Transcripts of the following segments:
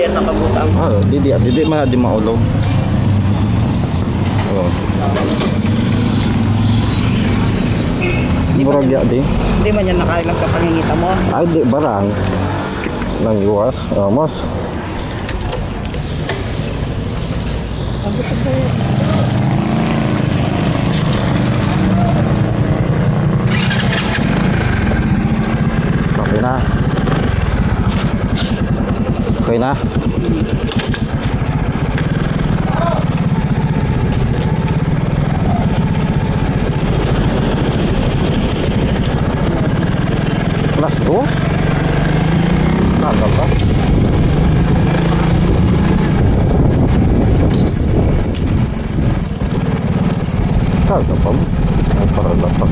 kaya nakabutang. Didi man di maulog. Oh. Murag ya di. Hindi man yan nakailang sa pangingita mo. Ay di barang. Nang iwas. Mas. Okay na. Okay na. Kelas 2? Nada ba? Kagak pa mo. Ay para dapat.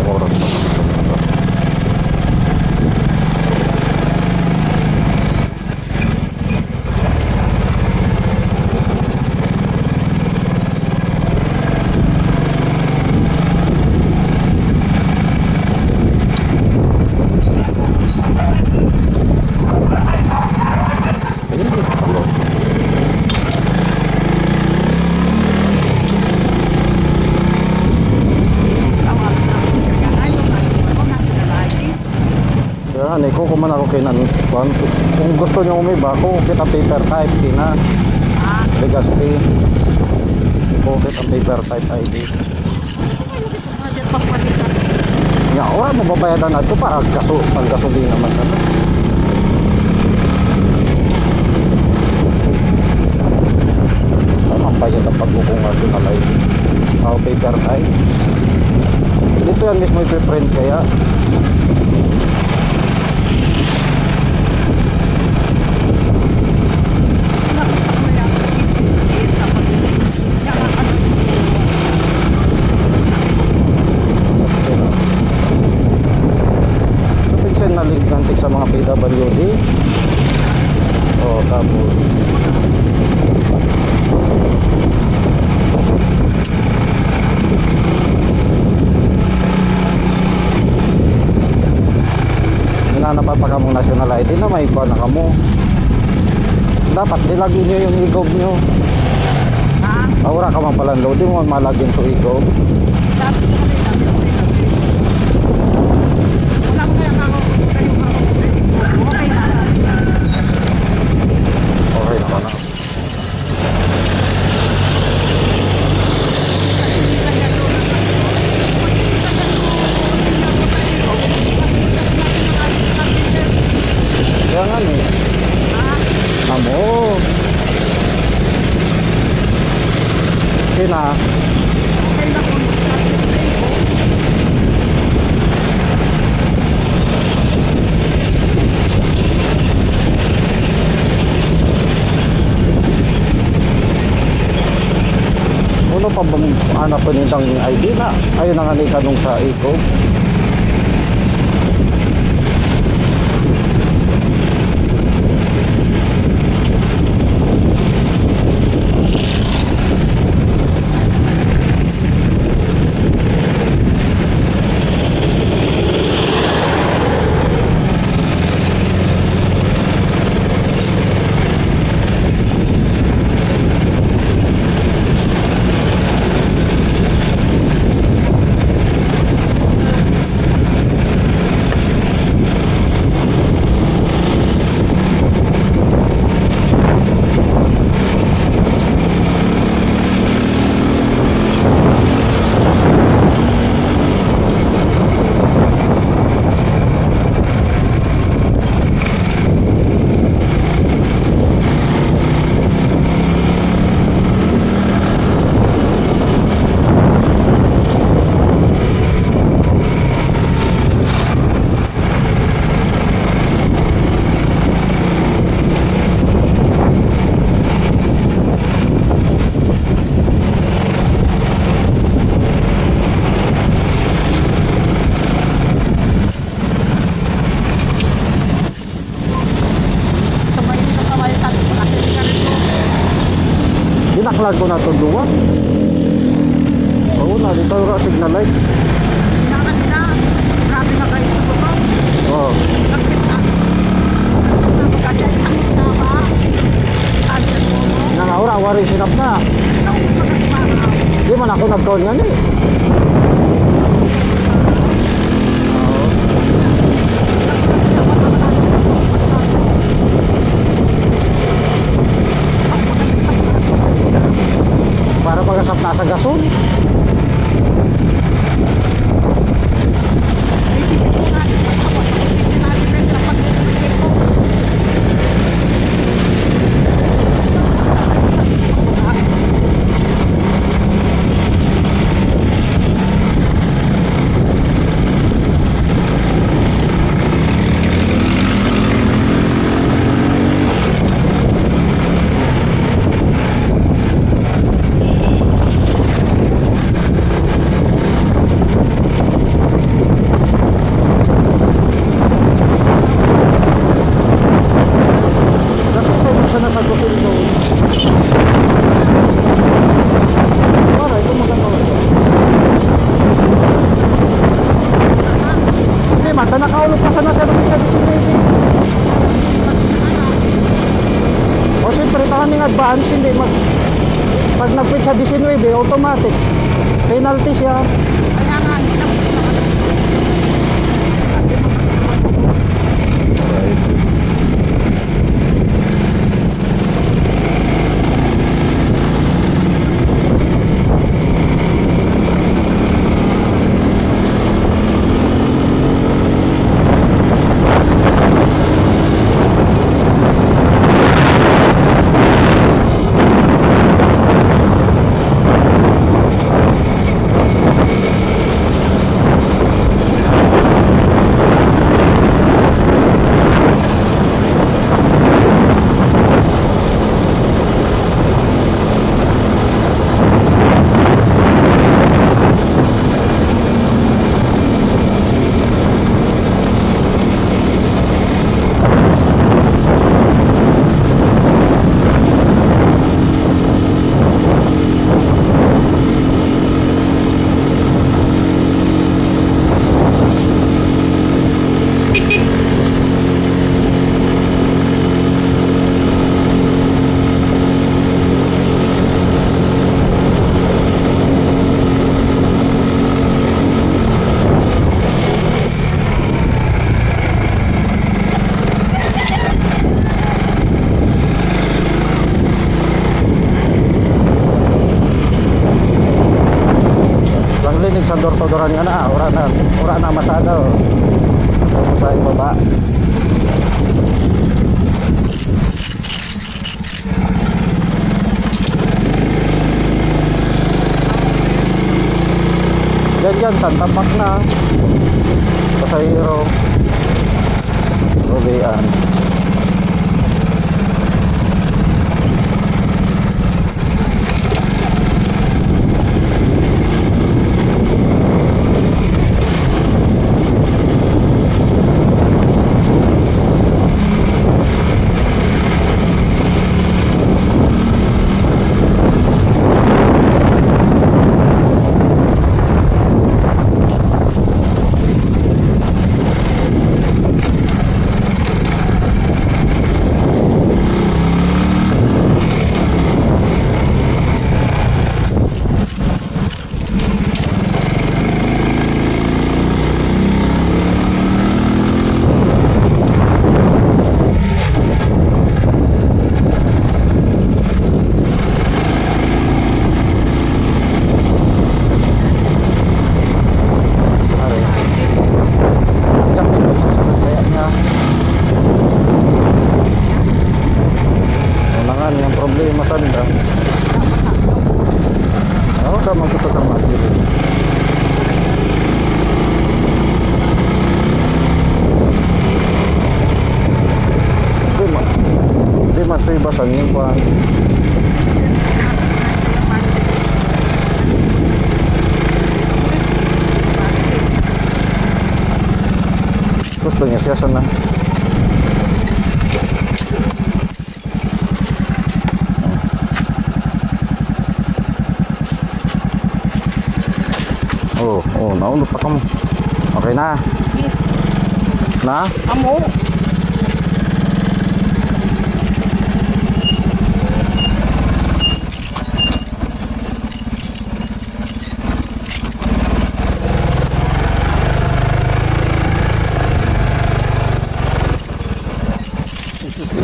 Oras pa. Kung kuman ako kay kung gusto nyo umiba, kung kita paper type kina Legaspi kung kita paper type ID nga wala mababayadan natin para pagkasubi naman na mampayad ang pagbukong national ID paper type dito yan mismo ipiprint kaya sa mga PWD tapos hinanapan pa kamong national ID na may iba na kamo dapat dilagin nyo yung igog nyo wala ka man palang load di mo malagin sa igog na uno pa bang hanap pa nitang ID na ayun na nga ni tanong sa iko Flag ko na ito duwa. Oo na, dito yung signal light. Nakakita, grabe na kayo ito po. Oo. Nakakita. Nakakita. wari sinap na. Di man ako nagkaon nga ni. Para magasap na sa gason. Advance hindi pag nag-quit sa 19 automatic penalty siya. Sa dortodoran nga na, ora na masada sa ibaba. Yan, santapak na pasahero Robean. Basan yung pa. Gusto niya siya sana. Oh, naulot pa ka mo. Okay na. Na? Amo.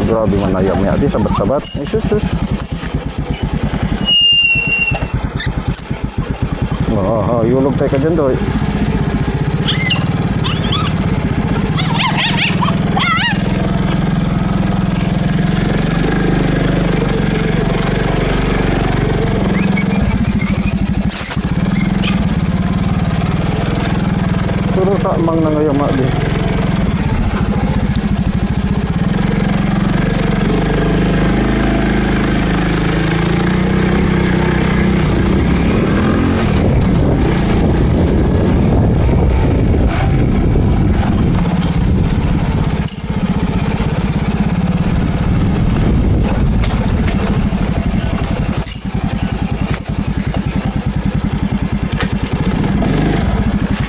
Grabe man ayam ya. Di sabat-sabat. Ay, sus. Yulog tayo ka dyan, doy. Pero sa mang nangayama din.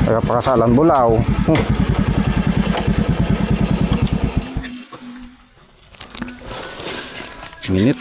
Kaya pakasalan bulaw. Minit.